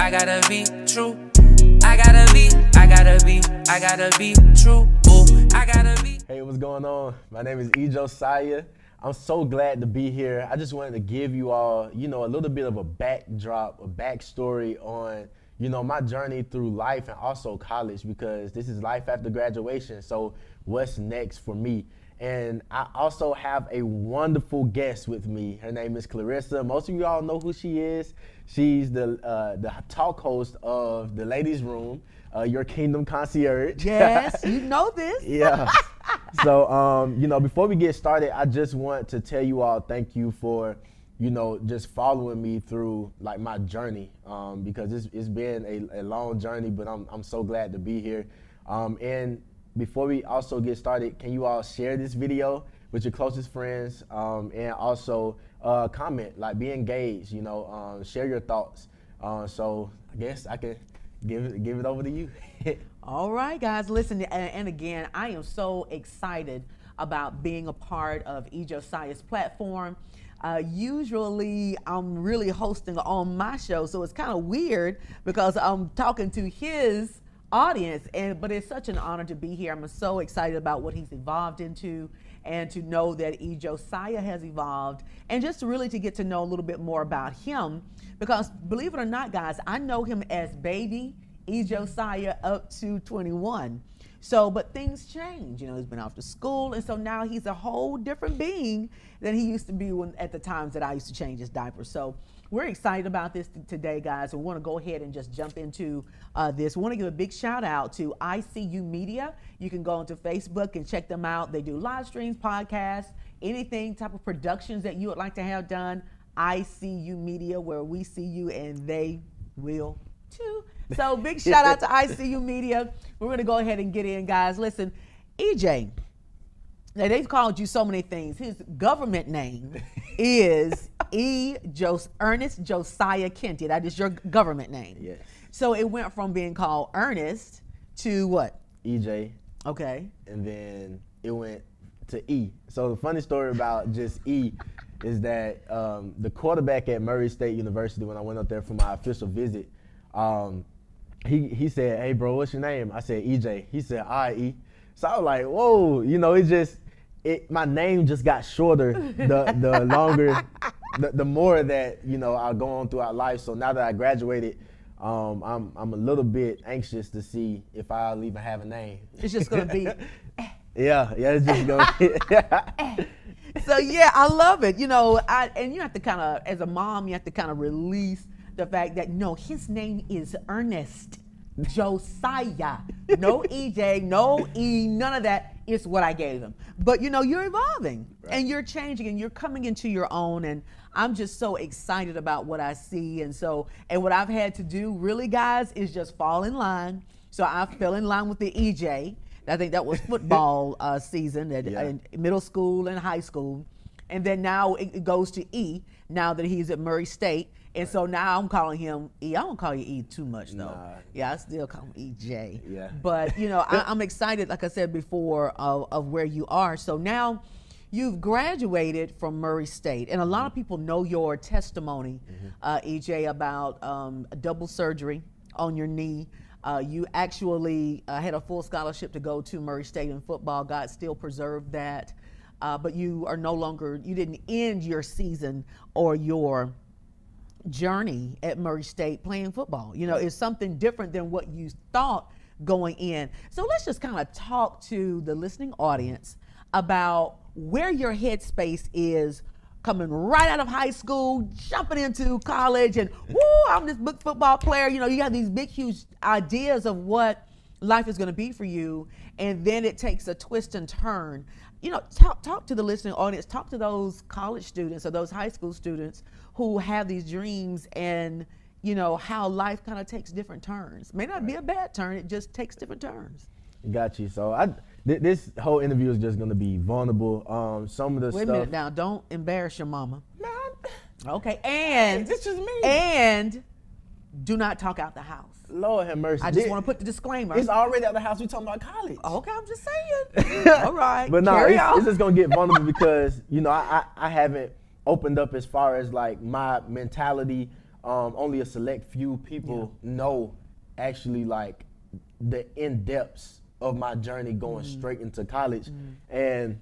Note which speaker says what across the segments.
Speaker 1: I gotta be true. I gotta be true. Ooh, I gotta be.
Speaker 2: Hey, what's going on? My name is Josiah. I'm so glad to be here. I just wanted to give you all, a little bit of a backdrop, a backstory on, my journey through life and also college, because this is life after graduation. So what's next for me? And I also have a wonderful guest with me. Her name is Clarissa. Most of you all know who she is. She's the talk host of the Ladies Room, your Kingdom Concierge.
Speaker 3: Yes, you know this.
Speaker 2: Yeah. So, before we get started, I just want to tell you all thank you for, just following me through like my journey, because it's been a long journey, but I'm so glad to be here. And before we also get started, can you all share this video with your closest friends, and also comment, like be engaged, share your thoughts. So I guess I can give it over to you.
Speaker 3: All right, guys, listen, and again, I am so excited about being a part of Josiah's platform. Usually I'm really hosting on my show, so it's kind of weird because I'm talking to his audience, but it's such an honor to be here. I'm so excited about what he's evolved into, and to know that Josiah has evolved, and just really to get to know a little bit more about him, because believe it or not, guys, I know him as baby Josiah up to 21. So, but things change. He's been off to school, and so now he's a whole different being than he used to be at the times that I used to change his diapers. So we're excited about this today, guys. We want to go ahead and just jump into this. We want to give a big shout out to ICU Media. You can go onto Facebook and check them out. They do live streams, podcasts, anything type of productions that you would like to have done. ICU Media, where we see you and they will too. So big shout out to ICU Media. We're going to go ahead and get in, guys. Listen, EJ, now they've called you so many things. His government name is Ernest Josiah Kenty. That is your government name.
Speaker 2: Yes.
Speaker 3: So it went from being called Ernest to what?
Speaker 2: EJ.
Speaker 3: Okay.
Speaker 2: And then it went to E. So the funny story about just E is that the quarterback at Murray State University, when I went up there for my official visit, he said, "Hey bro, what's your name?" I said, EJ. He said, "All right, E." So I was like, whoa, my name just got shorter the longer, the more that, I go on throughout life. So now that I graduated, I'm a little bit anxious to see if I'll even have a name.
Speaker 3: It's just gonna be.
Speaker 2: Yeah, it's just gonna.
Speaker 3: So yeah, I love it. And you have to kind of, as a mom, you have to kind of release the fact that no, his name is Ernest Josiah. No EJ, no E, none of that. It's what I gave him. But you're evolving, right, and you're changing, and you're coming into your own, and I'm just so excited about what I see. And what I've had to do really, guys, is just fall in line. So I fell in line with the EJ. I think that was football season in middle school and high school. And then now it goes to E, now that he's at Murray State. And so now I'm calling him E. I don't call you E too much, though.
Speaker 2: Nah.
Speaker 3: Yeah, I still call him EJ.
Speaker 2: Yeah.
Speaker 3: But, I'm excited, like I said before, of where you are. So now you've graduated from Murray State. And a lot of people know your testimony, EJ, about double surgery on your knee. You actually had a full scholarship to go to Murray State in football. God still preserved that. But you didn't end your season or your journey at Murray State playing football. It's something different than what you thought going in. So let's just kind of talk to the listening audience about where your headspace is coming right out of high school, jumping into college, and woo, I'm this big football player. You have these big, huge ideas of what life is going to be for you, and then it takes a twist and turn. Talk to the listening audience, talk to those college students or those high school students who have these dreams, and how life kind of takes different turns. May not be a bad turn, it just takes different turns.
Speaker 2: Got you. So this whole interview is just going to be vulnerable. Some of the stuff.
Speaker 3: Wait a minute now, don't embarrass your mama.
Speaker 2: Nah.
Speaker 3: Okay, and
Speaker 2: this is me.
Speaker 3: And do not talk out the house.
Speaker 2: Lord have mercy.
Speaker 3: I just want to put the disclaimer.
Speaker 2: It's already out the house. We talking about college.
Speaker 3: Okay, I'm just saying. All right.
Speaker 2: But no,
Speaker 3: Carry on.
Speaker 2: it's just gonna get vulnerable because I haven't opened up as far as like my mentality only a select few people know actually like the in-depths of my journey going straight into college. And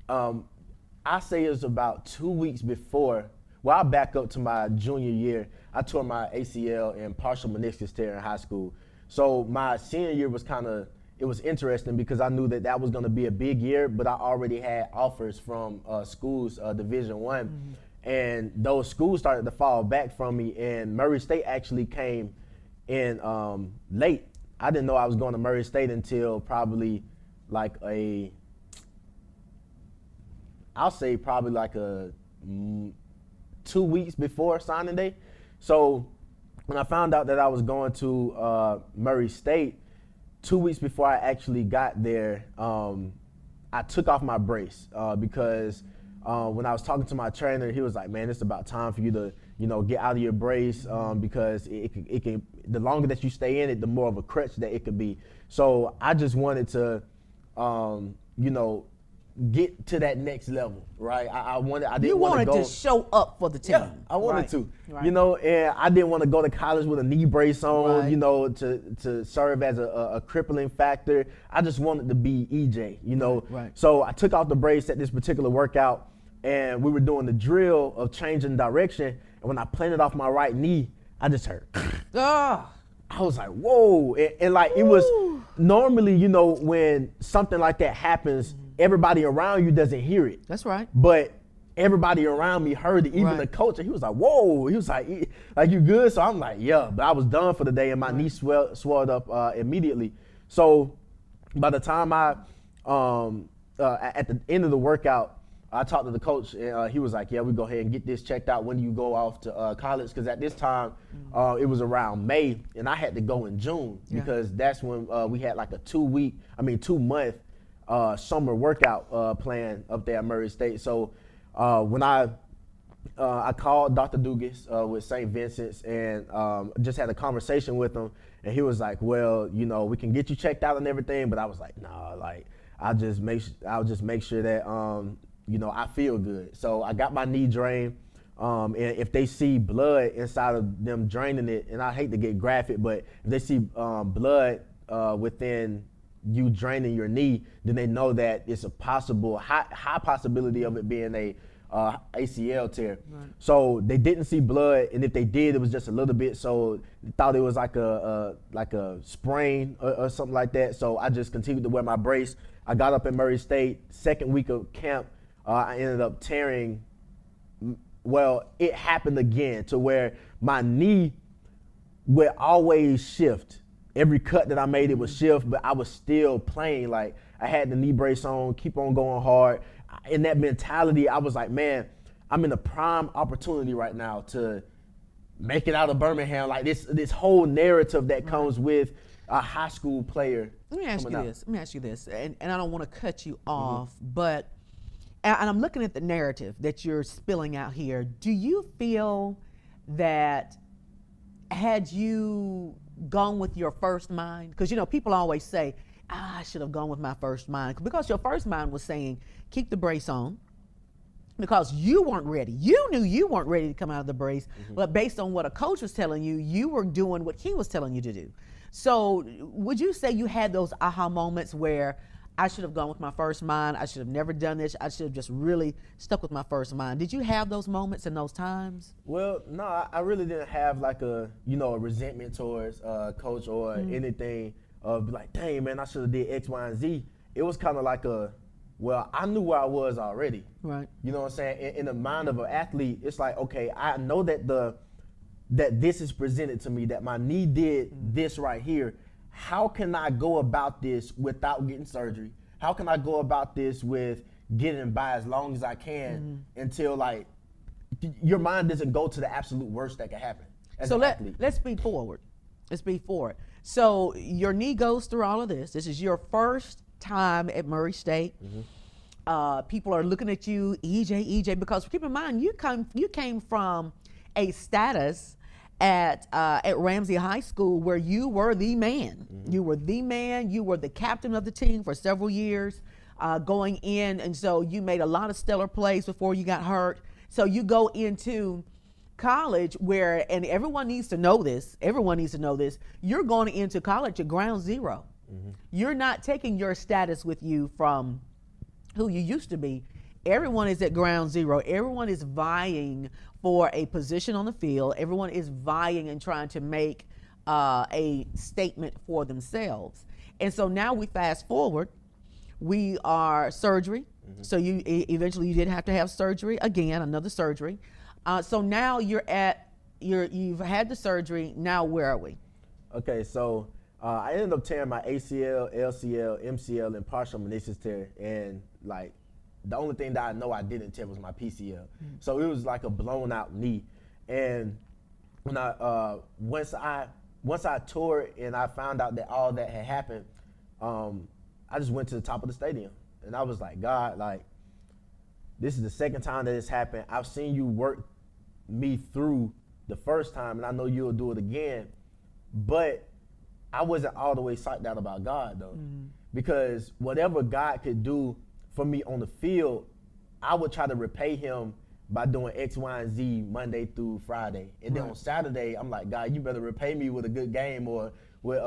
Speaker 2: I say it was about 2 weeks before. Well, I'll back up to my junior year. I tore my ACL and partial meniscus tear in high school. So my senior year was it was interesting because I knew that was going to be a big year, but I already had offers from schools, Division I. And those schools started to fall back from me, and Murray State actually came in late. I didn't know I was going to Murray State until probably like I'll say probably like 2 weeks before signing day. So when I found out that I was going to Murray State, 2 weeks before I actually got there, I took off my brace because when I was talking to my trainer, he was like, man, it's about time for you to, get out of your brace because it can, the longer that you stay in it, the more of a crutch that it could be. So I just wanted to, get to that next level, right? I didn't want to go.
Speaker 3: You wanted to show up for the team.
Speaker 2: Yeah, I wanted to, and I didn't want to go to college with a knee brace on, to serve as a crippling factor. I just wanted to be EJ,
Speaker 3: Right.
Speaker 2: So I took off the brace at this particular workout, and we were doing the drill of changing direction. And when I planted off my right knee, I just heard. I was like, whoa. And like, it was normally, when something like that happens, everybody around you doesn't hear it.
Speaker 3: That's right.
Speaker 2: But everybody around me heard it, even the coach. And he was like, whoa. He was like, you good? So I'm like, yeah. But I was done for the day, and my knee swelled up immediately. So by the time at the end of the workout, I talked to the coach, and he was like, yeah, we go ahead and get this checked out when you go off to college. Because at this time, it was around May, and I had to go in June because that's when we had like a 2 month summer workout plan up there at Murray State. So when I called Dr. Dugas with St. Vincent's and just had a conversation with him, and he was like, well, we can get you checked out and everything, but I was like, nah, like I'll just make sure that I feel good. So I got my knee drained, and if they see blood inside of them draining it, and I hate to get graphic, but if they see blood within you draining your knee, then they know that it's a high possibility of it being a ACL tear. Right. So they didn't see blood, and if they did, it was just a little bit. So they thought it was like a sprain or something like that. So I just continued to wear my brace. I got up at Murray State, second week of camp. I ended up tearing. Well, it happened again to where my knee would always shift. Every cut that I made, it would shift, but I was still playing. Like, I had the knee brace on, keep on going hard. In that mentality, I was like, man, I'm in a prime opportunity right now to make it out of Birmingham. Like this whole narrative that comes with a high school player.
Speaker 3: Let me ask you this, and I don't want to cut you off, but and I'm looking at the narrative that you're spilling out here. Do you feel that had you gone with your first mind? Because people always say, I should have gone with my first mind, because your first mind was saying keep the brace on because you weren't ready. You knew you weren't ready to come out of the brace, but based on what a coach was telling you, you were doing what he was telling you to do. So would you say you had those aha moments where I should have gone with my first mind, I should have never done this, I should have just really stuck with my first mind? Did you have those moments and those times?
Speaker 2: Well, no, I really didn't have like a resentment towards coach or anything of like, dang, man, I should have did X, Y, and Z. It was kind of like I knew where I was already. Right. You know what I'm saying? In the mind of an athlete, it's like, okay, I know that this is presented to me, that my knee did this right here. How can I go about this without getting surgery? How can I go about this with getting by as long as I can until like your mind doesn't go to the absolute worst that can happen?
Speaker 3: So let's speed forward. So your knee goes through all of this. This is your first time at Murray State. People are looking at you, EJ, because keep in mind you came from a status at Ramsey High School where you were the man. You were the man. You were the captain of the team for several years going in. And so you made a lot of stellar plays before you got hurt. So you go into college where, and everyone needs to know this, you're going into college at ground zero. You're not taking your status with you from who you used to be. Everyone is at ground zero. Everyone is vying for a position on the field. Everyone is vying and trying to make a statement for themselves. And so now we fast forward, we are surgery. So you eventually you did have to have surgery again, another surgery. So now you've had the surgery. Now where are we?
Speaker 2: Okay, so I ended up tearing my ACL, LCL, MCL, and partial meniscus tear, and like the only thing that I know I didn't tear was my PCL. So it was like a blown out knee. And when once I tore it and I found out that all that had happened, I just went to the top of the stadium and I was like, God, like, this is the second time that it's happened. I've seen you work me through the first time, and I know you'll do it again. But I wasn't all the way psyched out about God, though, because whatever God could do for me on the field, I would try to repay him by doing X, Y, and Z Monday through Friday. And then on Saturday, I'm like, God, you better repay me with a good game or with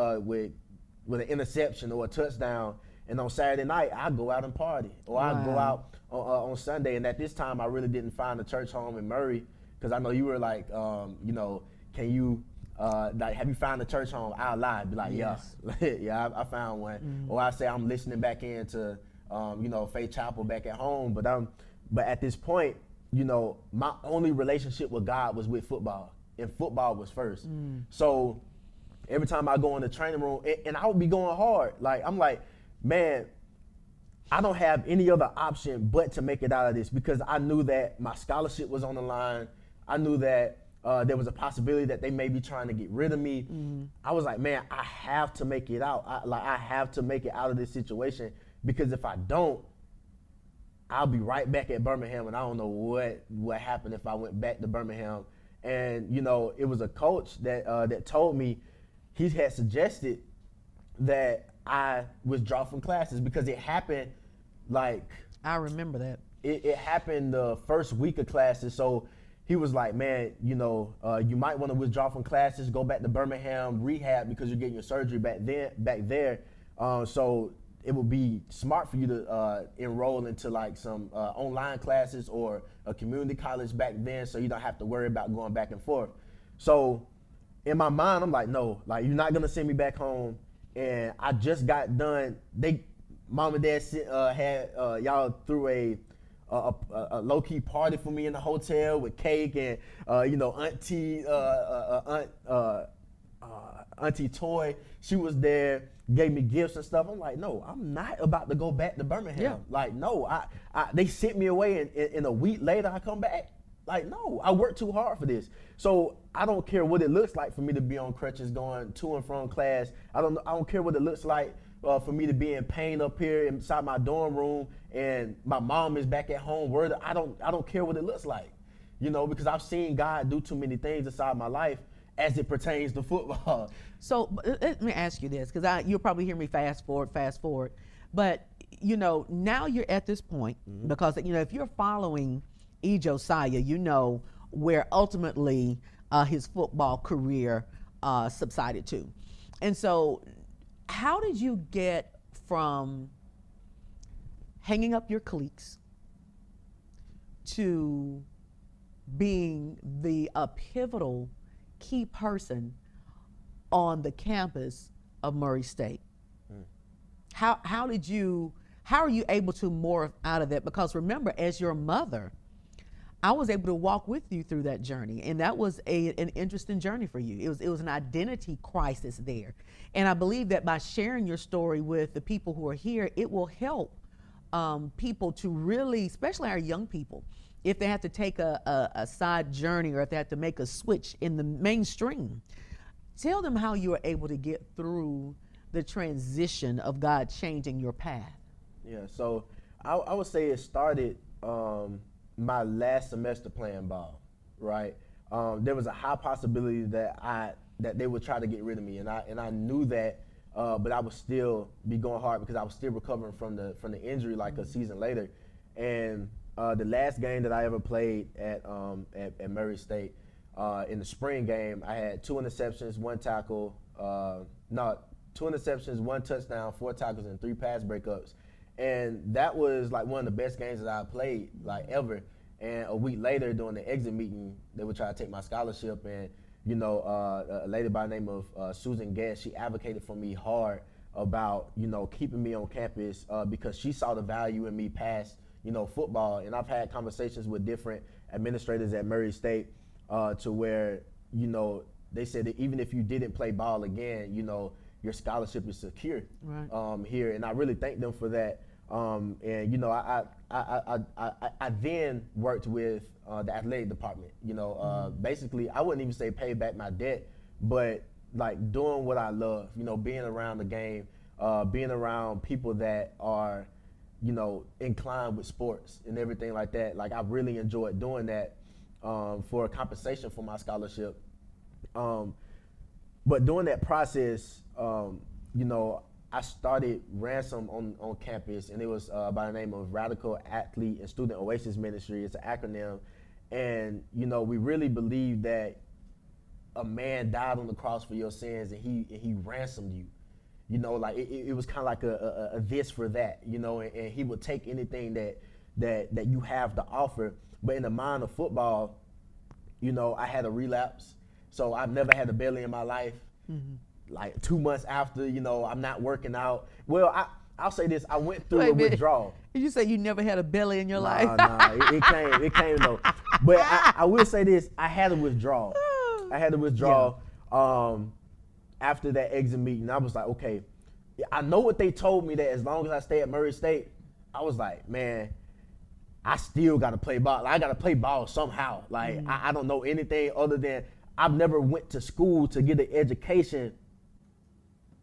Speaker 2: an interception or a touchdown. And on Saturday night, I go out and party, or I go out on Sunday. And at this time, I really didn't find a church home in Murray, because I know you were like, can you, like, have you found a church home? I'll lie, be like, yes. Yeah, I found one. Or I say I'm listening back into, Faith Chapel back at home. But at this point, my only relationship with God was with football, and football was first. So every time I go in the training room, and I would be going hard, like, I'm like, man, I don't have any other option but to make it out of this, because I knew that my scholarship was on the line. I knew that there was a possibility that they may be trying to get rid of me. I was like, man, I have to make it out. I have to make it out of this situation, because if I don't, I'll be right back at Birmingham, and I don't know what happened if I went back to Birmingham. And it was a coach that told me, he had suggested that I withdraw from classes, because it happened like,
Speaker 3: I remember that.
Speaker 2: It happened the first week of classes. So he was like, man, you might want to withdraw from classes, go back to Birmingham, rehab, because you're getting your surgery back there. So it would be smart for you to enroll into like some online classes or a community college back then, so you don't have to worry about going back and forth. So in my mind, I'm like, no, like, you're not gonna send me back home. And I just got done. Mom and Dad had y'all threw a low-key party for me in the hotel with cake and Auntie Toy, she was there, gave me gifts and stuff. I'm like, no, I'm not about to go back to Birmingham.
Speaker 3: Yeah.
Speaker 2: Like, no, they sent me away, and a week later I come back. Like, no, I worked too hard for this. So I don't care what it looks like for me to be on crutches going to and from class. I don't care what it looks like for me to be in pain up here inside my dorm room, and my mom is back at home. I don't care what it looks like, because I've seen God do too many things inside my life as it pertains to football. So
Speaker 3: let me ask you this, because you'll probably hear me fast forward. But, now you're at this point, because, if you're following Josiah, where ultimately his football career subsided to. And so how did you get from hanging up your cleats to being the pivotal key person on the campus of Murray State? How are you able to morph out of that? Because remember, as your mother, I was able to walk with you through that journey, and that was an interesting journey for you. It was an identity crisis there, and I believe that by sharing your story with the people who are here, it will help people to really, especially our young people, if they have to take a side journey, or if they have to make a switch in the mainstream, tell them how you were able to get through the transition of God changing your path.
Speaker 2: Yeah, so I would say it started my last semester playing ball, right? There was a high possibility that they would try to get rid of me, and I knew that, but I would still be going hard, because I was still recovering from the injury like a season later. And the last game that I ever played at Murray State, in the spring game, I had 2 interceptions, 1 tackle, 2 interceptions, 1 touchdown, 4 tackles, and 3 pass breakups. And that was like one of the best games that I played like ever. And a week later, during the exit meeting, they would try to take my scholarship. And a lady by the name of Susan Guest, she advocated for me hard about keeping me on campus because she saw the value in me past football. And I've had conversations with different administrators at Murray State to where they said that even if you didn't play ball again, your scholarship is secure here, and I really thank them for that. I then worked with the athletic department. Basically, I wouldn't even say pay back my debt, but like doing what I love. Being around the game, being around people that are, inclined with sports and everything like that. Like I really enjoyed doing that for compensation for my scholarship. But during that process, I started Ransom on campus, and it was by the name of Radical Athlete and Student Oasis Ministry. It's an acronym. And, we really believe that a man died on the cross for your sins, and he ransomed you. It was kind of like a this for that, and he would take anything that you have to offer. But in the mind of football, I had a relapse. So I've never had a belly in my life. Mm-hmm. Like 2 months after, I'm not working out. Well, I'll say this, I went through a withdrawal.
Speaker 3: Did you say you never had a belly in your life?
Speaker 2: It came though. But I will say this, I had a withdrawal. After that exit meeting. I was like, okay, I know what they told me, that as long as I stay at Murray State, I was like, man, I still got to play ball. I got to play ball somehow. Like, I don't know anything other than I've never went to school to get an education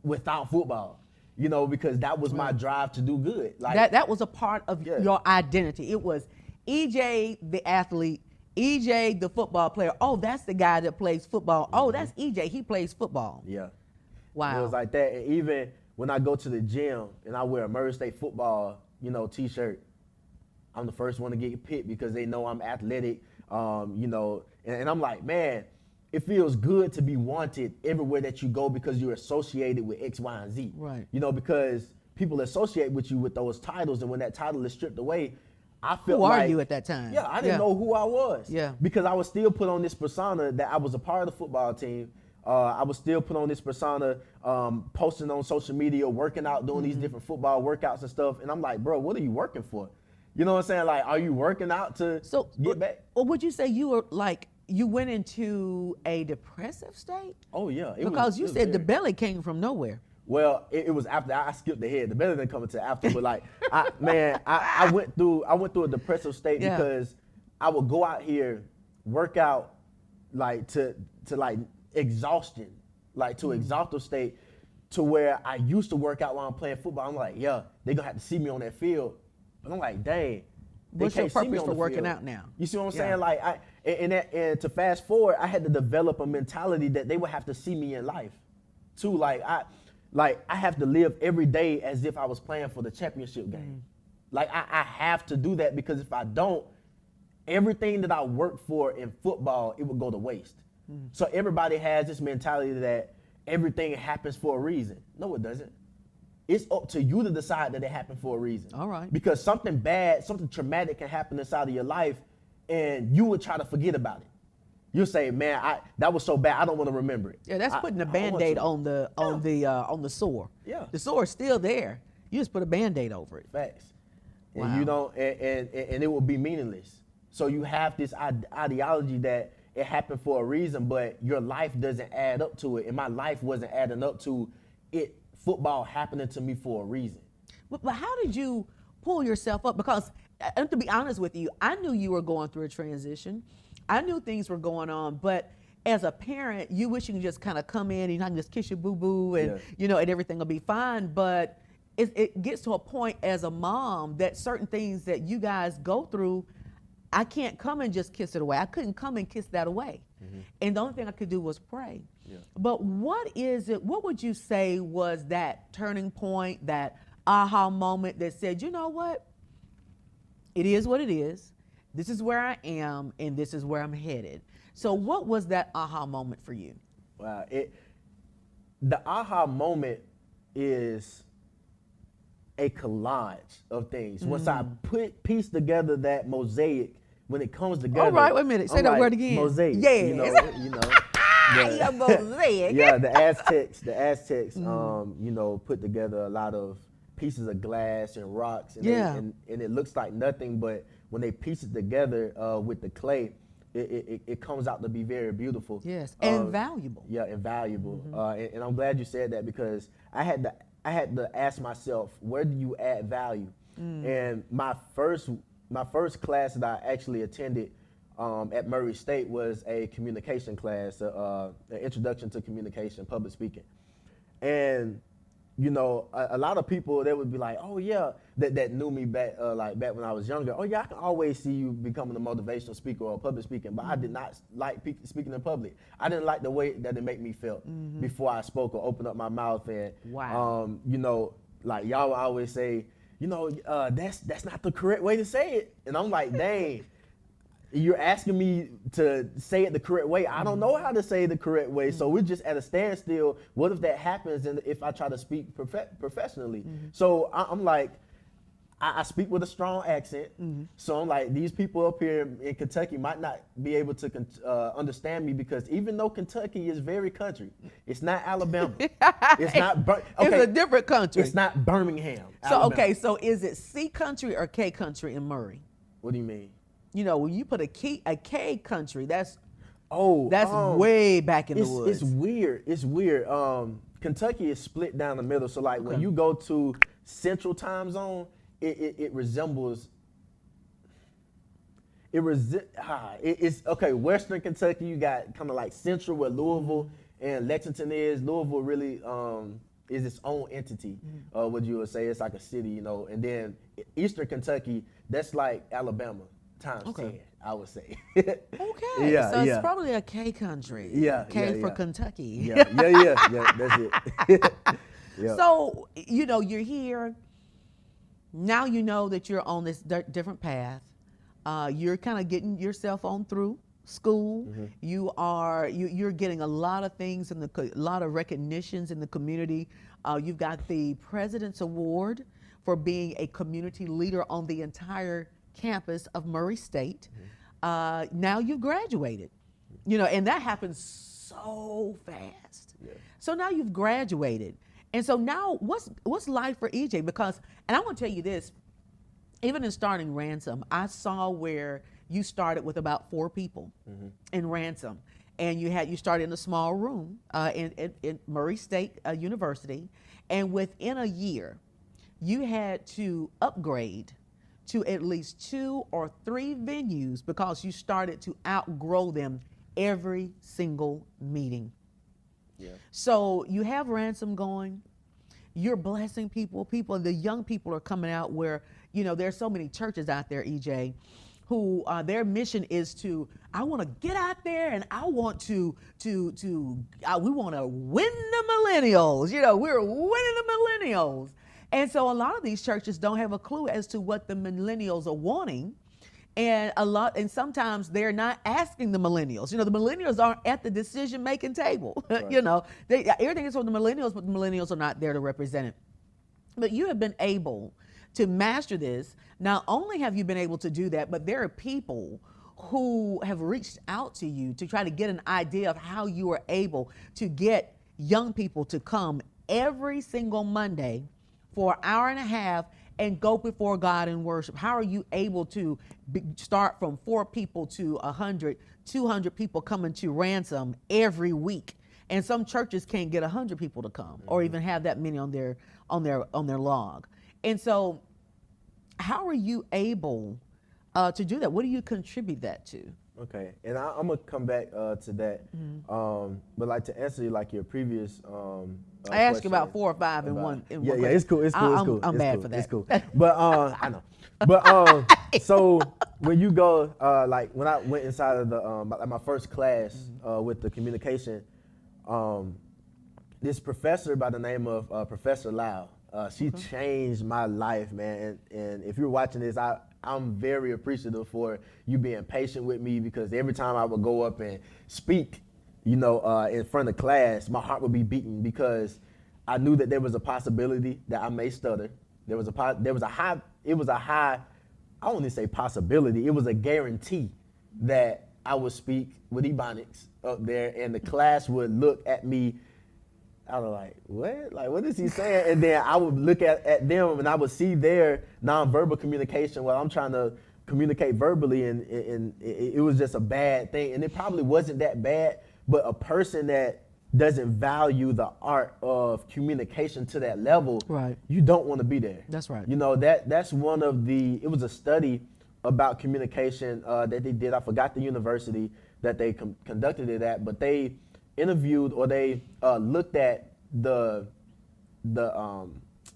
Speaker 2: without football, because that was my drive to do good. Like
Speaker 3: that was a part of your identity. It was EJ, the athlete, EJ, the football player. Oh, that's the guy that plays football. Mm-hmm. Oh, that's EJ. He plays football.
Speaker 2: Yeah.
Speaker 3: Wow.
Speaker 2: It was like that. And even when I go to the gym and I wear a Murray State football, T-shirt, I'm the first one to get picked because they know I'm athletic, and I'm like, man, it feels good to be wanted everywhere that you go because you're associated with X, Y, and Z.
Speaker 3: Right.
Speaker 2: Because people associate with you with those titles, and when that title is stripped away, I feel
Speaker 3: like— Who are you at that time?
Speaker 2: Yeah, I didn't know who I was.
Speaker 3: Yeah.
Speaker 2: Because I was still put on this persona that I was a part of the football team. I was still put on this persona, posting on social media, working out, doing these different football workouts and stuff. And I'm like, bro, what are you working for? You know what I'm saying? Like, are you working out to get back?
Speaker 3: Or would you say you were like, you went into a depressive state?
Speaker 2: Oh, yeah.
Speaker 3: Because you said the belly came from nowhere.
Speaker 2: Well, it was after. I skipped ahead. The belly didn't come until after. But like, I went through a depressive state because I would go out here, work out, like to like exhaustion, like to exhaustive state, to where I used to work out while I'm playing football. I'm like, yeah, they're gonna have to see me on that field. But I'm like, dang.
Speaker 3: What's your purpose for working out now?
Speaker 2: You see what I'm saying? Like, and to fast forward, I had to develop a mentality that they would have to see me in life, too. Like I have to live every day as if I was playing for the championship game. Like I have to do that, because if I don't, everything that I worked for in football, it would go to waste. So everybody has this mentality that everything happens for a reason. No, it doesn't. It's up to you to decide that it happened for a reason.
Speaker 3: All right.
Speaker 2: Because something bad, something traumatic can happen inside of your life, and you would try to forget about it. You'll say, man, that was so bad, I don't want to remember it.
Speaker 3: Yeah, that's putting a Band-Aid on the sore.
Speaker 2: Yeah.
Speaker 3: The sore is still there. You just put a Band-Aid over it.
Speaker 2: Facts.
Speaker 3: Wow.
Speaker 2: And you don't, and it will be meaningless. So you have this ideology that it happened for a reason, but your life doesn't add up to it. And my life wasn't adding up to it. Football happening to me for a reason.
Speaker 3: But how did you pull yourself up? Because, and to be honest with you, I knew you were going through a transition. I knew things were going on, but as a parent, you wish you could just kind of come in and I can just kiss your boo-boo and, and everything will be fine. But it gets to a point as a mom that certain things that you guys go through, I can't come and just kiss it away. I couldn't come and kiss that away. Mm-hmm. And the only thing I could do was pray. Yeah. But what would you say was that turning point, that aha moment that said, you know what? It is what it is. This is where I am, and this is where I'm headed. So what was that aha moment for you?
Speaker 2: Wow. The aha moment is a collage of things. Once I piece together that mosaic, when it comes together.
Speaker 3: All right, wait a minute. Say
Speaker 2: I'm
Speaker 3: that
Speaker 2: like,
Speaker 3: word again.
Speaker 2: Mosaic.
Speaker 3: Yes.
Speaker 2: You know.
Speaker 3: Yeah, mosaic.
Speaker 2: Yeah, the Aztecs, put together a lot of pieces of glass and rocks, and, and it looks like nothing, but when they piece it together with the clay, it comes out to be very beautiful.
Speaker 3: Yes, and valuable.
Speaker 2: Yeah, and valuable. And I'm glad you said that, because I had to ask myself, where do you add value? And my first class that I actually attended at Murray State was a communication class, an introduction to communication, public speaking. And a lot of people, they would be like, oh yeah, that knew me back back when I was younger. Oh yeah, I can always see you becoming a motivational speaker or public speaking, but I did not like speaking in public. I didn't like the way that it made me feel before I spoke or opened up my mouth. And like y'all would always say, that's not the correct way to say it. And I'm like, dang. You're asking me to say it the correct way. I don't know how to say it the correct way. So we're just at a standstill. What if that happens and if I try to speak professionally? So I'm like, I speak with a strong accent. So I'm like, these people up here in Kentucky might not be able to understand me, because even though Kentucky is very country, it's not Alabama. It's not,
Speaker 3: it's a different country.
Speaker 2: It's not Birmingham,
Speaker 3: So,
Speaker 2: Alabama.
Speaker 3: okay, so is it C country or K country in Murray?
Speaker 2: What do you mean?
Speaker 3: When you put a K country, that's
Speaker 2: that's
Speaker 3: way back in the woods.
Speaker 2: It's weird. Kentucky is split down the middle. So like when you go to Central Time Zone, it resembles. It's okay. Western Kentucky, you got kind of like Central, where Louisville and Lexington is. Louisville really is its own entity. What you would say, it's like a city, And then Eastern Kentucky, that's like Alabama times 10, I would say.
Speaker 3: Okay, so it's probably a K country. K for Kentucky.
Speaker 2: Yeah, that's it.
Speaker 3: So, you're here. Now you know that you're on this different path. You're kind of getting yourself on through school. You're getting a lot of things and a lot of recognitions in the community. You've got the President's Award for being a community leader on the entire campus of Murray State. Now you've graduated, and that happens so fast. So now you've graduated. And so now what's life for EJ? Because, and I want to tell you this, even in starting Ransom, I saw where you started with about 4 people in Ransom. And you started in a small room in Murray State University. And within a year, you had to upgrade to at least 2 or 3 venues, because you started to outgrow them every single meeting. So you have Ransom going, you're blessing people, the young people are coming out where, there's so many churches out there, EJ, who their mission is I want to get out there and I want we want to win the millennials. We're winning the millennials. And so a lot of these churches don't have a clue as to what the millennials are wanting. And sometimes they're not asking the millennials. The millennials aren't at the decision-making table. Right. Everything is for the millennials, but the millennials are not there to represent it. But you have been able to master this. Not only have you been able to do that, but there are people who have reached out to you to try to get an idea of how you are able to get young people to come every single Monday for an hour and a half and go before God in worship. How are you able to start from 4 people to 100, 200 people coming to Ransom every week? And some churches can't get 100 people to come or even have that many on their log. And so how are you able to do that? What do you contribute that to?
Speaker 2: Okay, and I'm gonna come back to that. But like to answer your previous
Speaker 3: I asked you about 4 or 5 in one.
Speaker 2: Yeah, it's cool.
Speaker 3: I'm bad for that.
Speaker 2: It's cool. But I know. But so when you go when I went inside of the my first class with the communication, this professor by the name of Professor Lau, she changed my life, man. And if you're watching this, I'm very appreciative for you being patient with me, because every time I would go up and speak, in front of class, my heart would be beating, because I knew that there was a possibility that I may stutter. It was a high, I don't even say possibility, it was a guarantee that I would speak with Ebonics up there, and the class would look at me. I was like, what? Like, what is he saying? And then I would look at them, and I would see their nonverbal communication while I'm trying to communicate verbally, and it was just a bad thing. And it probably wasn't that bad, but a person that doesn't value the art of communication to that level,
Speaker 3: right,
Speaker 2: you don't want to be there.
Speaker 3: That's right.
Speaker 2: That's one of it was a study about communication that they did. I forgot the university that they conducted it at, but they interviewed, or they looked at the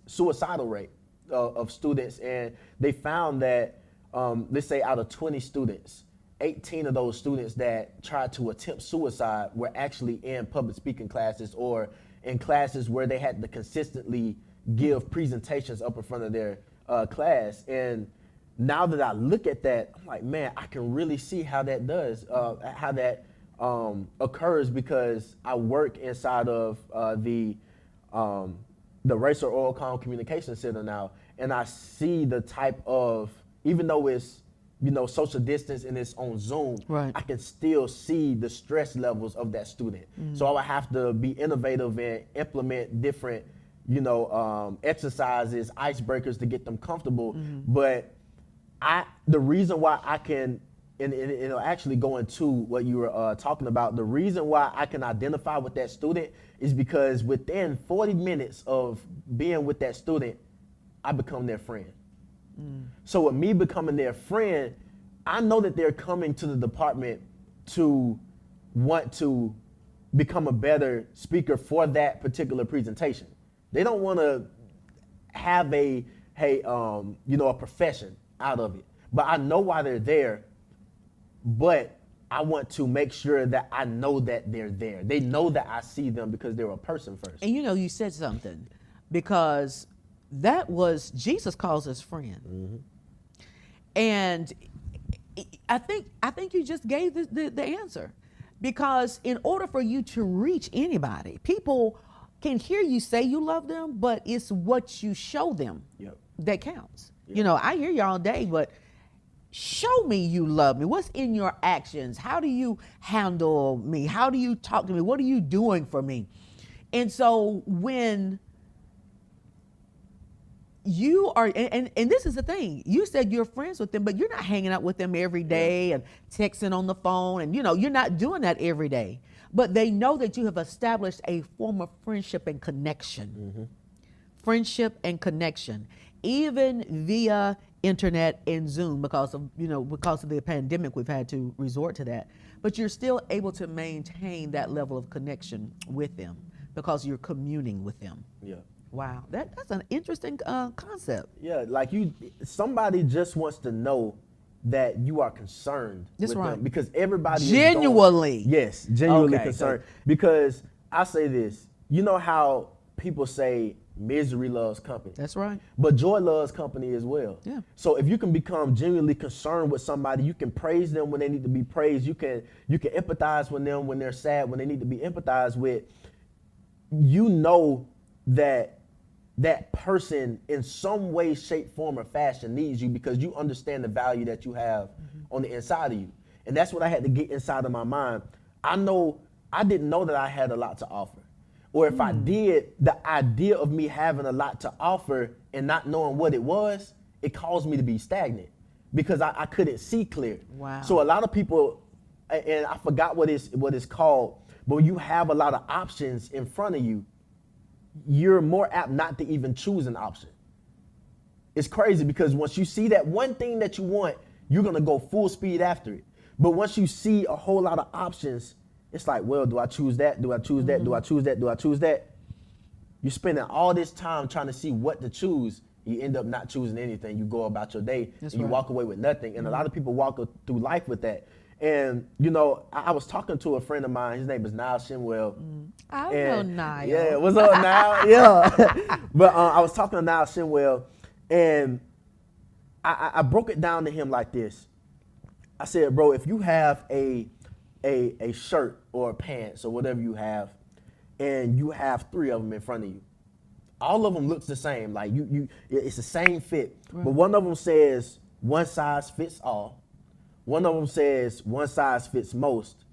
Speaker 2: suicidal rate of students, and they found that, let's say out of 20 students, 18 of those students that tried to attempt suicide were actually in public speaking classes, or in classes where they had to consistently give presentations up in front of their class. And now that I look at that, I'm like, man, I can really see how that does, how that occurs, because I work inside of the Racial Oral Comm Communication Center now, and I see the type of, even though it's social distance and it's on Zoom,
Speaker 3: right,
Speaker 2: I can still see the stress levels of that student. So I would have to be innovative and implement different, exercises, icebreakers to get them comfortable. But the reason why I can, and it'll actually go into what you were talking about, the reason why I can identify with that student is because within 40 minutes of being with that student, I become their friend. So with me becoming their friend, I know that they're coming to the department to want to become a better speaker for that particular presentation. They don't want to have a profession out of it. But I know why they're there, but I want to make sure that I know that they're there. They know that I see them because they're a person first.
Speaker 3: And you said something, because that was, Jesus calls us friend. And I think you just gave the answer, because in order for you to reach anybody, people can hear you say you love them, but it's what you show them that counts. I hear you all day, but show me you love me. What's in your actions? How do you handle me? How do you talk to me? What are you doing for me? And so when you are, and this is the thing, you said you're friends with them, but you're not hanging out with them every day and texting on the phone, and you're not doing that every day. But they know that you have established a form of friendship and connection. Friendship and connection, even via internet and Zoom, because of the pandemic, we've had to resort to that. But you're still able to maintain that level of connection with them because you're communing with them.
Speaker 2: Yeah.
Speaker 3: Wow, that's an interesting concept.
Speaker 2: Yeah, like somebody just wants to know that you are concerned with them, because everybody
Speaker 3: genuinely.
Speaker 2: Genuinely concerned. Because I say this, you know how people say misery loves company.
Speaker 3: That's right.
Speaker 2: But joy loves company as well.
Speaker 3: Yeah.
Speaker 2: So if you can become genuinely concerned with somebody, you can praise them when they need to be praised. You can empathize with them when they're sad, when they need to be empathized with. You know that person in some way, shape, form, or fashion needs you, because you understand the value that you have on the inside of you. And that's what I had to get inside of my mind. I didn't know that I had a lot to offer. Or if I did, the idea of me having a lot to offer and not knowing what it was, it caused me to be stagnant, because I couldn't see clear.
Speaker 3: Wow.
Speaker 2: So a lot of people, and I forgot what it's called, but when you have a lot of options in front of you, you're more apt not to even choose an option. It's crazy, because once you see that one thing that you want, you're going to go full speed after it. But once you see a whole lot of options, it's like, well, do I choose that? Do I choose that? Do I choose that? Do I choose that? You're spending all this time trying to see what to choose. You end up not choosing anything. You go about your day and you walk away with nothing. And a lot of people walk through life with that. And, I was talking to a friend of mine. His name is Niall Shinwell.
Speaker 3: I know Niall.
Speaker 2: Yeah, what's up, Niall? Yeah. But I was talking to Niall Shinwell, and I broke it down to him like this. I said, bro, if you have a shirt or pants or whatever you have, and you have 3 of them in front of you, all of them looks the same. Like it's the same fit. Right. But one of them says one size fits all. One of them says one size fits most.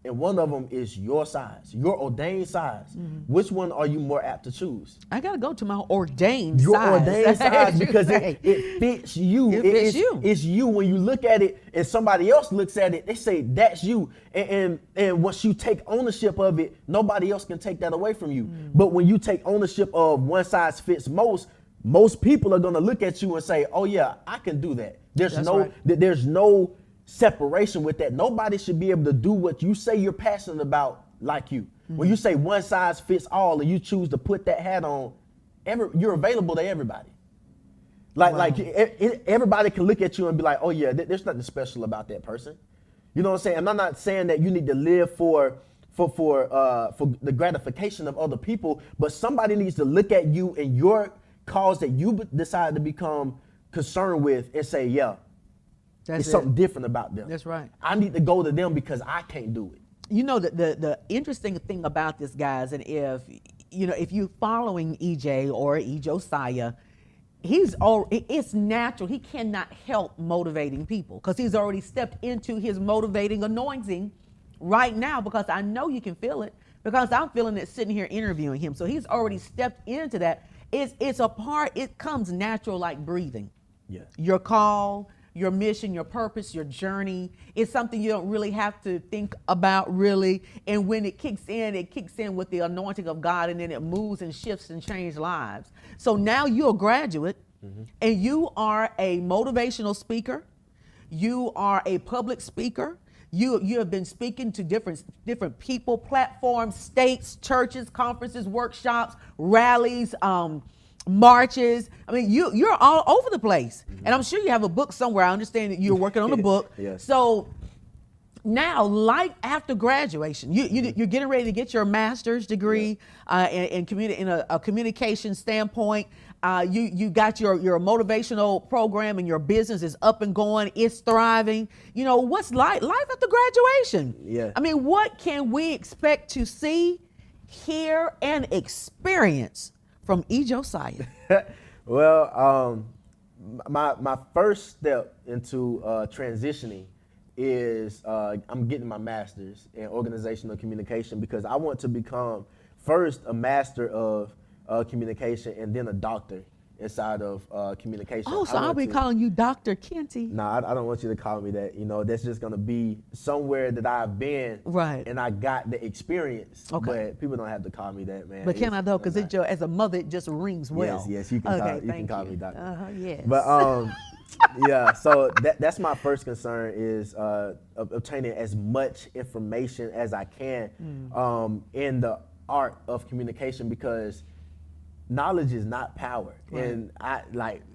Speaker 2: And one of them is your size, your ordained size. Mm-hmm. Which one are you more apt to choose?
Speaker 3: I got to go to my ordained
Speaker 2: your
Speaker 3: size.
Speaker 2: Your ordained size because it fits you.
Speaker 3: It fits you.
Speaker 2: It's you. When you look at it and somebody else looks at it, they say, that's you. And once you take ownership of it, nobody else can take that away from you. Mm-hmm. But when you take ownership of one size fits most people are going to look at you and say, oh, yeah, I can do that. There's no separation with that. Nobody should be able to do what you say you're passionate about like you. Mm-hmm. When you say one size fits all and you choose to put that hat on, you're available to everybody. Like everybody can look at you and be like, oh yeah, there's nothing special about that person. You know what I'm saying? And I'm not saying that you need to live for the gratification of other people, but somebody needs to look at you and your cause that you decide to become concerned with and say, yeah, it's something different about them.
Speaker 3: That's right.
Speaker 2: I need to go to them because I can't do it.
Speaker 3: You know, the interesting thing about this, guys, and if you're following EJ or Josiah, it's natural. He cannot help motivating people because he's already stepped into his motivating anointing right now, because I know you can feel it, because I'm feeling it sitting here interviewing him. So he's already stepped into that. It's a part, it comes natural like breathing.
Speaker 2: Yeah.
Speaker 3: Your call, your mission, your purpose, your journey is something you don't really have to think about really. And when it kicks in with the anointing of God, and then it moves and shifts and changes lives. So now you're a graduate, mm-hmm. and you are a motivational speaker. You are a public speaker. You have been speaking to different people, platforms, states, churches, conferences, workshops, rallies, marches. I mean, you're all over the place. Mm-hmm. And I'm sure you have a book somewhere. I understand that you're working on a book.
Speaker 2: Yes.
Speaker 3: So now, life after graduation, you're getting ready to get your master's degree in a communication standpoint. You got your motivational program, and your business is up and going. It's thriving. You know, what's life after graduation?
Speaker 2: Yeah.
Speaker 3: I mean, what can we expect to see, hear, and experience from Josiah?
Speaker 2: Well, my first step into transitioning is I'm getting my master's in organizational communication, because I want to become first a master of communication and then a doctor inside of communication.
Speaker 3: Oh, so I'll be calling you Dr. Kenty.
Speaker 2: No, I don't want you to call me that. You know, that's just going to be somewhere that I've been,
Speaker 3: right? And
Speaker 2: I got the experience.
Speaker 3: Okay.
Speaker 2: But people don't have to call me that, man.
Speaker 3: But can I though? Because as a mother, it just rings well.
Speaker 2: Yes, you can call me doctor.
Speaker 3: Yes.
Speaker 2: But yeah, so that's my first concern is obtaining as much information as I can in the art of communication, because knowledge is not power. Right. And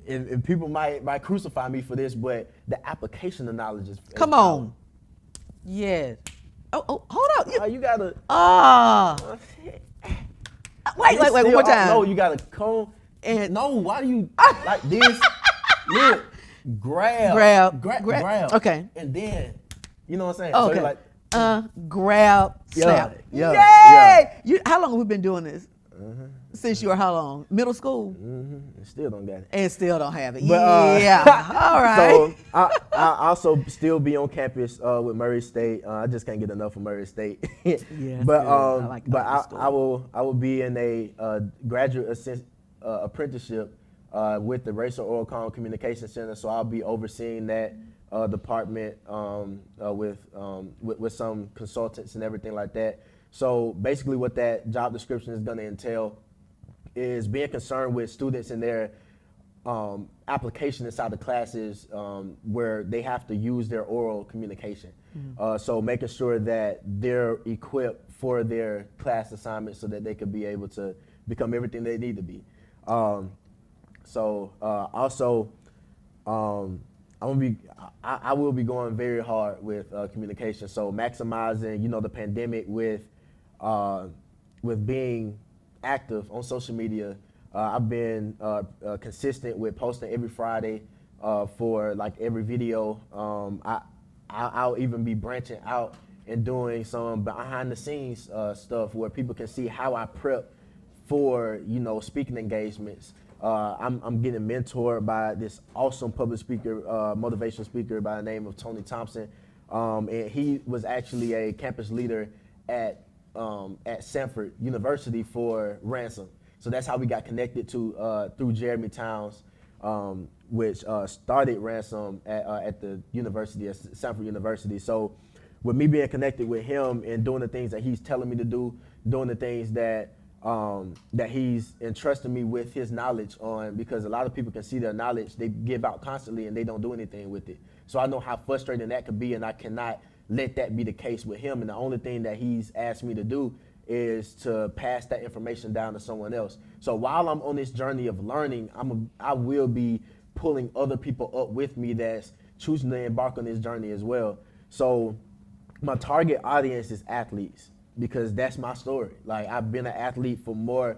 Speaker 2: and people might crucify me for this, but the application of knowledge is
Speaker 3: Come on. Yes. Oh, hold up.
Speaker 2: You gotta
Speaker 3: wait, one more time.
Speaker 2: No, you gotta come and no, why do you like this? Look, grab.
Speaker 3: Okay.
Speaker 2: And then, you know what I'm saying?
Speaker 3: Okay.
Speaker 2: So like,
Speaker 3: grab, snap.
Speaker 2: Yeah.
Speaker 3: How long have we been doing this? Since you were how long? Middle school?
Speaker 2: Mm-hmm. Still don't got it.
Speaker 3: And still don't have it.
Speaker 2: But,
Speaker 3: All right.
Speaker 2: So I also still be on campus with Murray State. I just can't get enough of Murray State. But I will be in a graduate apprenticeship with the Racial Oral Comm Communication Center. So I'll be overseeing that department with some consultants and everything like that. So basically what that job description is going to entail is being concerned with students in their application inside the classes where they have to use their oral communication. Mm-hmm. So making sure that they're equipped for their class assignments so that they could be able to become everything they need to be. I will be going very hard with communication. So maximizing, the pandemic with being active on social media. I've been consistent with posting every Friday for like every video. I'll even be branching out and doing some behind the scenes stuff where people can see how I prep for, you know, speaking engagements. I'm getting mentored by this awesome public speaker, motivational speaker by the name of Tony Thompson. And he was actually a campus leader at Sanford University for Ransom. So that's how we got connected to through Jeremy Towns, which started Ransom at the university, at Sanford University. So with me being connected with him and doing the things that he's telling me to do, doing the things that that he's entrusting me with his knowledge on, because a lot of people can see their knowledge, they give out constantly and they don't do anything with it. So I know how frustrating that could be, and I cannot let that be the case with him. And the only thing that he's asked me to do is to pass that information down to someone else. So while I'm on this journey of learning, I will be pulling other people up with me that's choosing to embark on this journey as well. So my target audience is athletes, because that's my story. Like, I've been an athlete for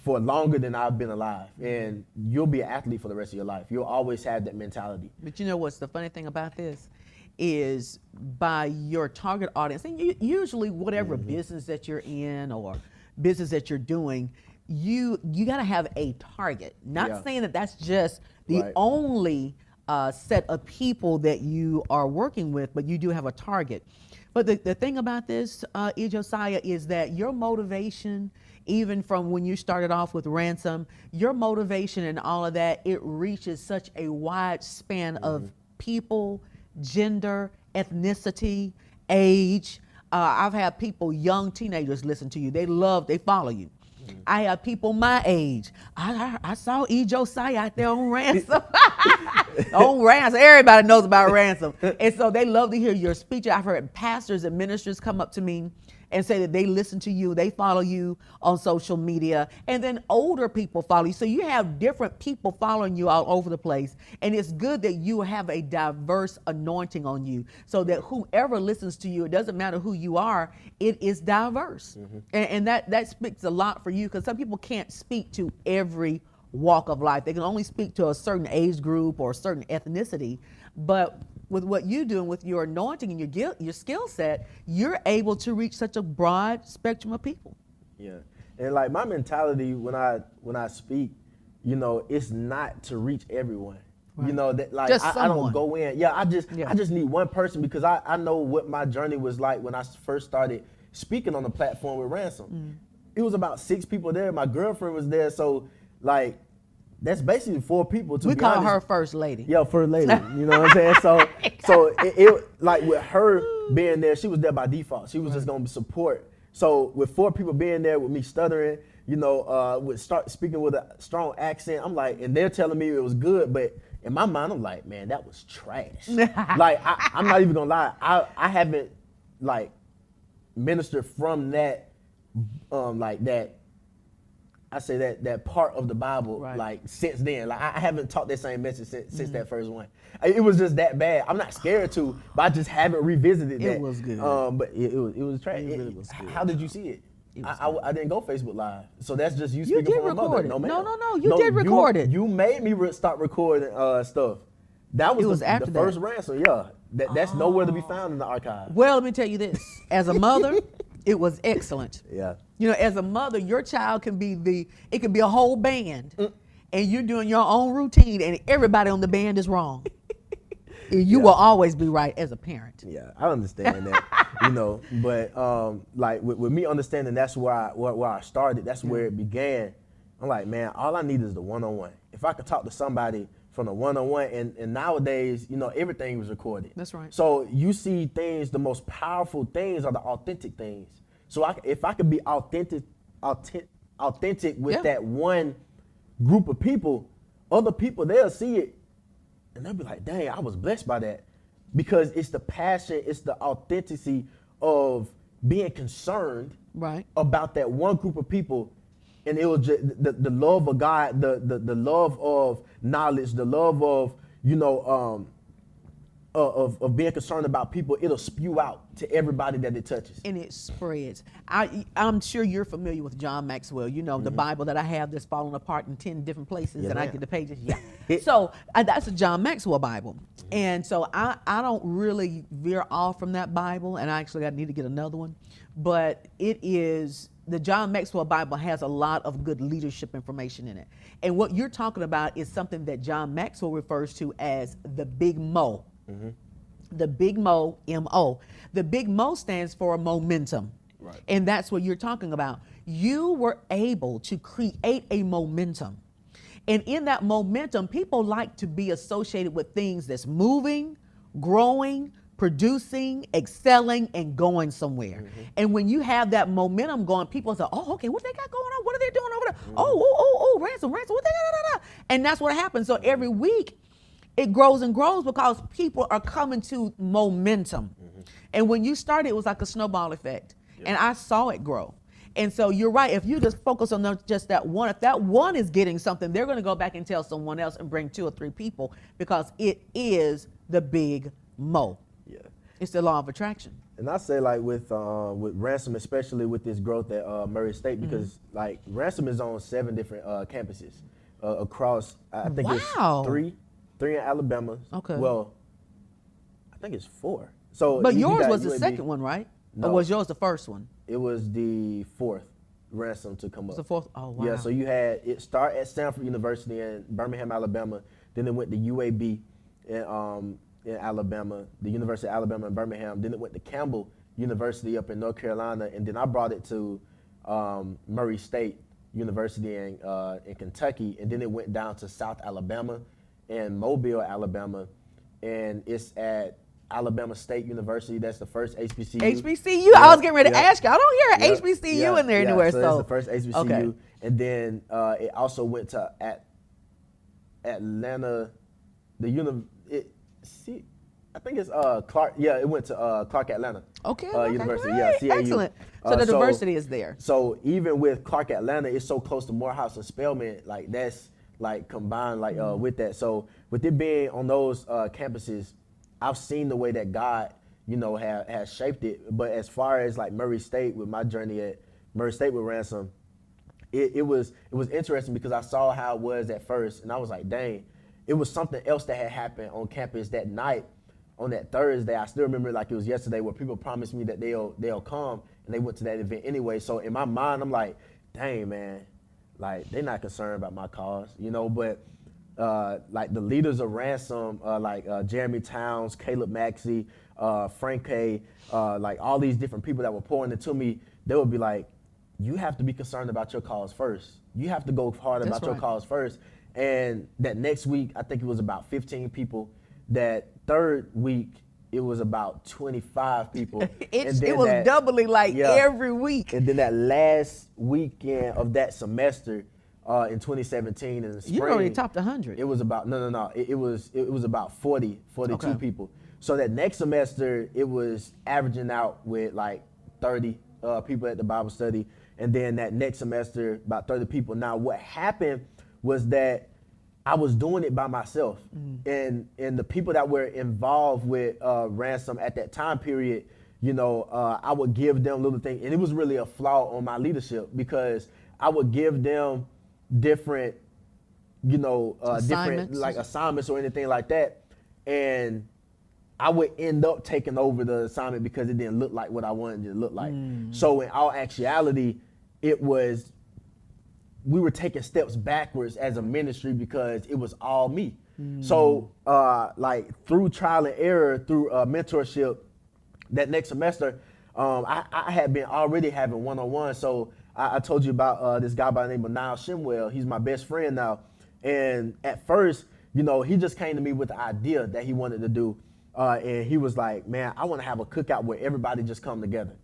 Speaker 2: longer than I've been alive, and you'll be an athlete for the rest of your life. You'll always have that mentality.
Speaker 3: But you know what's the funny thing about this is, by your target audience, and usually whatever business that you're in or business that you're doing, you got to have a target. Not saying that that's just the only set of people that you are working with, but you do have a target. But the thing about this, Josiah, is that your motivation, even from when you started off with Ransom, your motivation and all of that, it reaches such a wide span of people, gender, ethnicity, age. I've had people, young teenagers, listen to you. They follow you. I have people my age. I saw Josiah out there on Ransom. On Ransom. Everybody knows about Ransom. And so they love to hear your speech. I've heard pastors and ministers come up to me and say that they listen to you, they follow you on social media, and then older people follow you. So you have different people following you all over the place. And it's good that you have a diverse anointing on you, so that whoever listens to you, it doesn't matter who you are, it is diverse. And that speaks a lot for you, because some people can't speak to every walk of life. They can only speak to a certain age group or a certain ethnicity. But with what you do and with your anointing and your skill set, you're able to reach such a broad spectrum of people.
Speaker 2: Yeah, and like my mentality when I speak, you know, it's not to reach everyone. You know, that like I don't go in. I just need one person, because I know what my journey was like when I first started speaking on the platform with Ransom. It was about 6 people there. My girlfriend was there, so like, that's basically 4 people.
Speaker 3: We call her First Lady.
Speaker 2: Yeah, First Lady. You know what I'm saying? So it like, with her being there, she was there by default. She was just gonna support. So with 4 people being there, with me stuttering, you know, with start speaking with a strong accent, I'm like, and they're telling me it was good, but in my mind, I'm like, man, that was trash. Like, I'm not even gonna lie. I haven't like ministered from that, like that. I say that part of the Bible, like, since then. Like, I haven't taught that same message since that first one. It was just that bad. I'm not scared to, but I just haven't revisited that.
Speaker 3: It was good.
Speaker 2: But it was trash.
Speaker 3: It really was good.
Speaker 2: How did you see it? I didn't go Facebook Live, so that's just you speaking from my mother. No, ma'am.
Speaker 3: No, you did record it.
Speaker 2: You made me start recording stuff. That was
Speaker 3: after
Speaker 2: the
Speaker 3: that.
Speaker 2: first Ransom. Yeah, that's nowhere to be found in the archive.
Speaker 3: Well, let me tell you this: as a mother, it was excellent.
Speaker 2: Yeah.
Speaker 3: You know, as a mother, your child can be it could be a whole band, and you're doing your own routine, and everybody on the band is wrong. You will always be right as a parent.
Speaker 2: Yeah, I understand that, you know, but like with me understanding that's where I started, that's where it began. I'm like, man, all I need is the one-on-one. If I could talk to somebody from the one-on-one, and nowadays, you know, everything was recorded.
Speaker 3: That's right.
Speaker 2: So you see things, the most powerful things are the authentic things. So if I could be authentic with that one group of people, other people, they'll see it and they'll be like, dang, I was blessed by that. Because it's the passion, it's the authenticity of being concerned about that one group of people. And it was just the love of God, the love of knowledge, the love of, you know, of being concerned about people, it'll spew out to everybody that it touches.
Speaker 3: And it spreads. I'm sure you're familiar with John Maxwell. You know, the Bible that I have that's falling apart in 10 different places,
Speaker 2: Yeah,
Speaker 3: and I
Speaker 2: ma'am.
Speaker 3: get the pages. Yeah. So that's a John Maxwell Bible. And so I don't really veer off from that Bible, and I actually need to get another one. But it is, the John Maxwell Bible has a lot of good leadership information in it. And what you're talking about is something that John Maxwell refers to as the Big Mo. The Big Mo, M-O. The Big Mo stands for momentum.
Speaker 2: Right.
Speaker 3: And that's what you're talking about. You were able to create a momentum. And in that momentum, people like to be associated with things that's moving, growing, producing, excelling, and going somewhere. And when you have that momentum going, people say, oh, okay, what they got going on? What are they doing over there? Oh, ransom, what they got? And that's what happens. So every week, it grows and grows because people are coming to momentum. And when you started, it was like a snowball effect. And I saw it grow. And so you're right. If you just focus on just that one, if that one is getting something, they're going to go back and tell someone else and bring 2 or 3 people because it is the Big Mo.
Speaker 2: Yeah.
Speaker 3: It's the law of attraction.
Speaker 2: And I say like with Ransom, especially with this growth at Murray State, because like Ransom is on 7 different campuses across. I think
Speaker 3: Wow.
Speaker 2: it's 3 in Alabama.
Speaker 3: Okay.
Speaker 2: Well, I think it's 4. So,
Speaker 3: But
Speaker 2: you
Speaker 3: yours
Speaker 2: got
Speaker 3: was the
Speaker 2: UAB.
Speaker 3: second one, right?
Speaker 2: No.
Speaker 3: Or was yours the first one?
Speaker 2: It was the 4th Ransom to come up.
Speaker 3: The fourth? Oh, wow.
Speaker 2: Yeah. So you had it start at Stanford University in Birmingham, Alabama. Then it went to UAB in Alabama, the University of Alabama in Birmingham. Then it went to Campbell University up in North Carolina, and then I brought it to Murray State University in Kentucky, and then it went down to South Alabama and Mobile, Alabama, and it's at Alabama State University. That's the first HBCU.
Speaker 3: HBCU. I was getting ready to ask you. I don't hear HBCU in there anywhere.
Speaker 2: So
Speaker 3: So
Speaker 2: that's the first HBCU,
Speaker 3: Okay.
Speaker 2: and then it also went to Atlanta. I think it's Clark. Yeah, it went to Clark Atlanta.
Speaker 3: Okay.
Speaker 2: University.
Speaker 3: Great.
Speaker 2: Yeah, CAU.
Speaker 3: Excellent. So the diversity is there.
Speaker 2: So even with Clark Atlanta, it's so close to Morehouse and Spelman, like that's like combined like with that. So with it being on those campuses, I've seen the way that God, has shaped it. But as far as like Murray State, with my journey at Murray State with Ransom, it was interesting because I saw how it was at first, and I was like, dang, it was something else that had happened on campus that night. On that Thursday, I still remember like it was yesterday, where people promised me that they'll come, and they went to that event anyway. So in my mind, I'm like, dang, man, like they're not concerned about my cause, But like the leaders of Ransom, like Jeremy Towns, Caleb Maxey, Frank K, like all these different people that were pouring into me, they would be like, you have to be concerned about your cause first. You have to go hard about your cause first. And that next week, I think it was about 15 people. That third week, it was about 25 people.
Speaker 3: It was doubling every week.
Speaker 2: And then that last weekend of that semester in 2017 in the spring.
Speaker 3: You already topped 100.
Speaker 2: It was about, no. It was about 42
Speaker 3: Okay.
Speaker 2: people. So that next semester, it was averaging out with like 30 people at the Bible study. And then that next semester, about 30 people. Now, what happened was that I was doing it by myself, and the people that were involved with Ransom at that time period, I would give them little things, and it was really a flaw on my leadership because I would give them different, different like assignments or anything like that, and I would end up taking over the assignment because it didn't look like what I wanted it to look like. So in all actuality, we were taking steps backwards as a ministry because it was all me. So like through trial and error, through mentorship, that next semester, I had been already having one-on-one. So I told you about this guy by the name of Niall Shimwell. He's my best friend now. And at first, he just came to me with the idea that he wanted to do. And he was like, man, I want to have a cookout where everybody just come together.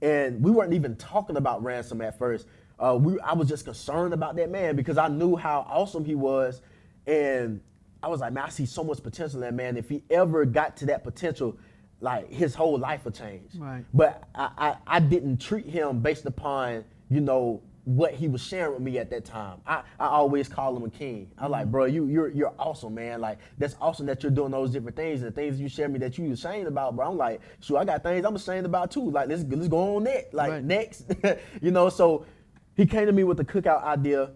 Speaker 2: And we weren't even talking about Ransom at first. I was just concerned about that man because I knew how awesome he was. And I was like, man, I see so much potential in that man. If he ever got to that potential, like his whole life would change.
Speaker 3: Right.
Speaker 2: But I didn't treat him based upon, what he was sharing with me at that time. I always call him a king. I'm like, bro, you're awesome, man. Like, that's awesome that you're doing those different things, and the things you share me that you ashamed about, bro. I'm like, sure, I got things I'm ashamed about too. Like, let's go on that. Like, next. So he came to me with the cookout idea,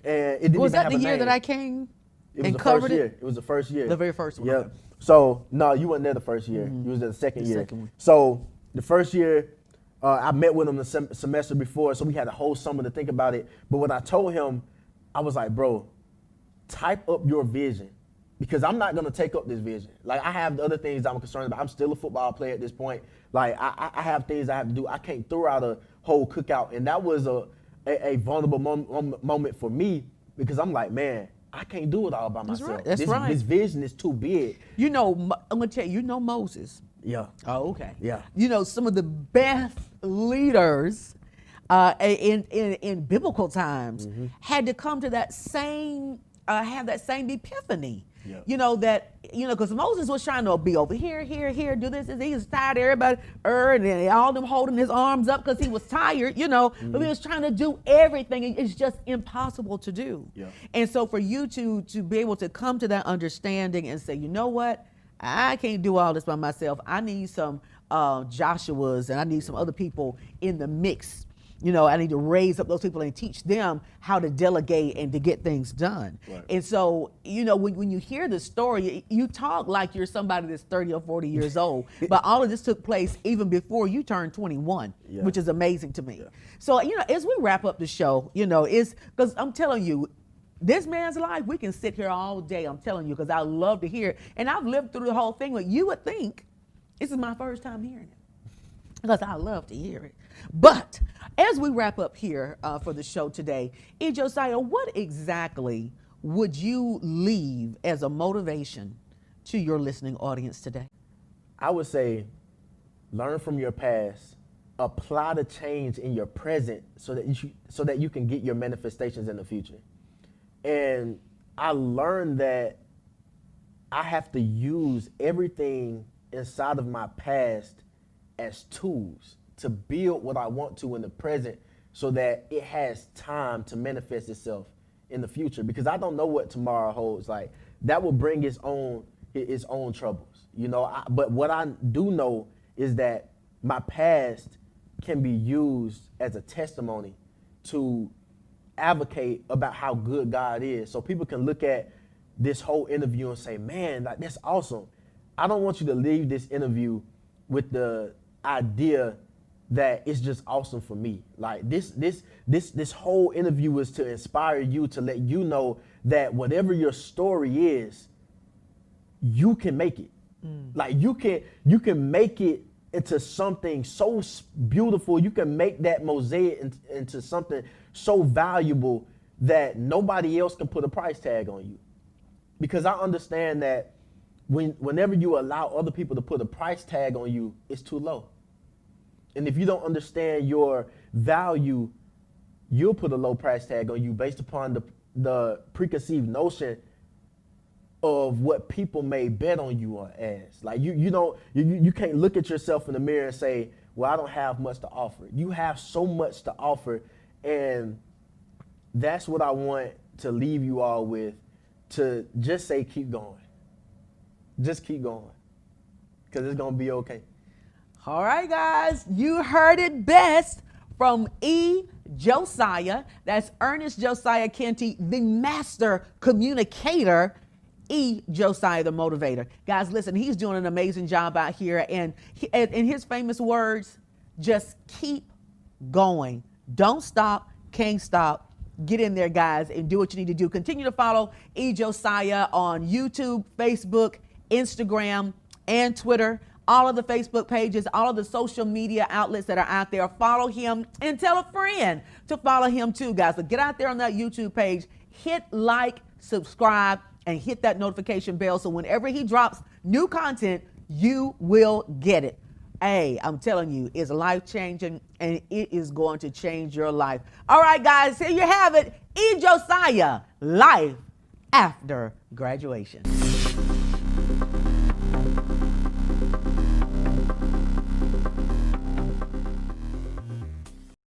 Speaker 2: and it didn't
Speaker 3: Was
Speaker 2: even
Speaker 3: that
Speaker 2: have
Speaker 3: the
Speaker 2: a
Speaker 3: year
Speaker 2: name.
Speaker 3: that I came
Speaker 2: It was
Speaker 3: and
Speaker 2: the
Speaker 3: covered
Speaker 2: first
Speaker 3: it?
Speaker 2: year. It was the first year.
Speaker 3: The very first one.
Speaker 2: Yeah.
Speaker 3: Okay.
Speaker 2: So, no, you weren't there the first year. You was there the second year.
Speaker 3: second one.
Speaker 2: So, the first year, I met with him the semester before, so we had a whole summer to think about it. But when I told him, I was like, bro, type up your vision, because I'm not going to take up this vision. Like, I have the other things I'm concerned about. I'm still a football player at this point. Like, I have things I have to do. I can't throw out a whole cookout. And that was a vulnerable moment for me, because I'm like, man, I can't do it all by myself.
Speaker 3: That's right.
Speaker 2: This vision is too big.
Speaker 3: I'm going to tell you, Moses.
Speaker 2: Yeah.
Speaker 3: Oh, okay.
Speaker 2: Yeah.
Speaker 3: Some of the best leaders in biblical times had to come to that same, have that same epiphany.
Speaker 2: Yeah.
Speaker 3: Because Moses was trying to be over here, do this. He was tired of everybody, and all them holding his arms up because he was tired, but he was trying to do everything. It's just impossible to do.
Speaker 2: Yeah.
Speaker 3: And so for you to be able to come to that understanding and say, you know what? I can't do all this by myself. I need some Joshuas, and I need some other people in the mix. I need to raise up those people and teach them how to delegate and to get things done.
Speaker 2: Right.
Speaker 3: And so, when you hear the story, you talk like you're somebody that's 30 or 40 years old, but all of this took place even before you turned 21,
Speaker 2: Yeah.
Speaker 3: which is amazing to me.
Speaker 2: Yeah.
Speaker 3: So, as we wrap up the show, it's because I'm telling you, this man's life, we can sit here all day, I'm telling you, because I love to hear it. And I've lived through the whole thing, but you would think this is my first time hearing it, because I love to hear it. But as we wrap up here for the show today, Josiah, what exactly would you leave as a motivation to your listening audience today?
Speaker 2: I would say, learn from your past, apply the change in your present so that you can get your manifestations in the future. And I learned that I have to use everything inside of my past as tools to build what I want to in the present so that it has time to manifest itself in the future, because I don't know what tomorrow holds. Like, that will bring its own troubles, but what I do know is that my past can be used as a testimony to advocate about how good God is, so people can look at this whole interview and say, man, like, that's awesome. I don't want you to leave this interview with the idea that it's just awesome for me. Like, this whole interview is to inspire you, to let you know that whatever your story is, you can make it. Like, you can make it into something so beautiful. You can make that mosaic into something so valuable that nobody else can put a price tag on you. Because I understand that whenever you allow other people to put a price tag on you, it's too low. And if you don't understand your value, you'll put a low price tag on you based upon the preconceived notion of what people may bet on you as. Like, you can't look at yourself in the mirror and say, well, I don't have much to offer. You have so much to offer, and that's what I want to leave you all with, to just say, keep going. Just keep going, because it's going to be okay.
Speaker 3: All right, guys, you heard it best from Josiah. That's Ernest Josiah Kenty, the master communicator, Josiah the motivator. Guys, listen, he's doing an amazing job out here. And in his famous words, just keep going. Don't stop, can't stop. Get in there, guys, and do what you need to do. Continue to follow Josiah on YouTube, Facebook, Instagram, and Twitter. All of the Facebook pages, all of the social media outlets that are out there. Follow him and tell a friend to follow him too, guys. So get out there on that YouTube page, hit like, subscribe, and hit that notification bell so whenever he drops new content, you will get it. Hey, I'm telling you, it's life-changing, and it is going to change your life. All right, guys, here you have it. Josiah, life after graduation.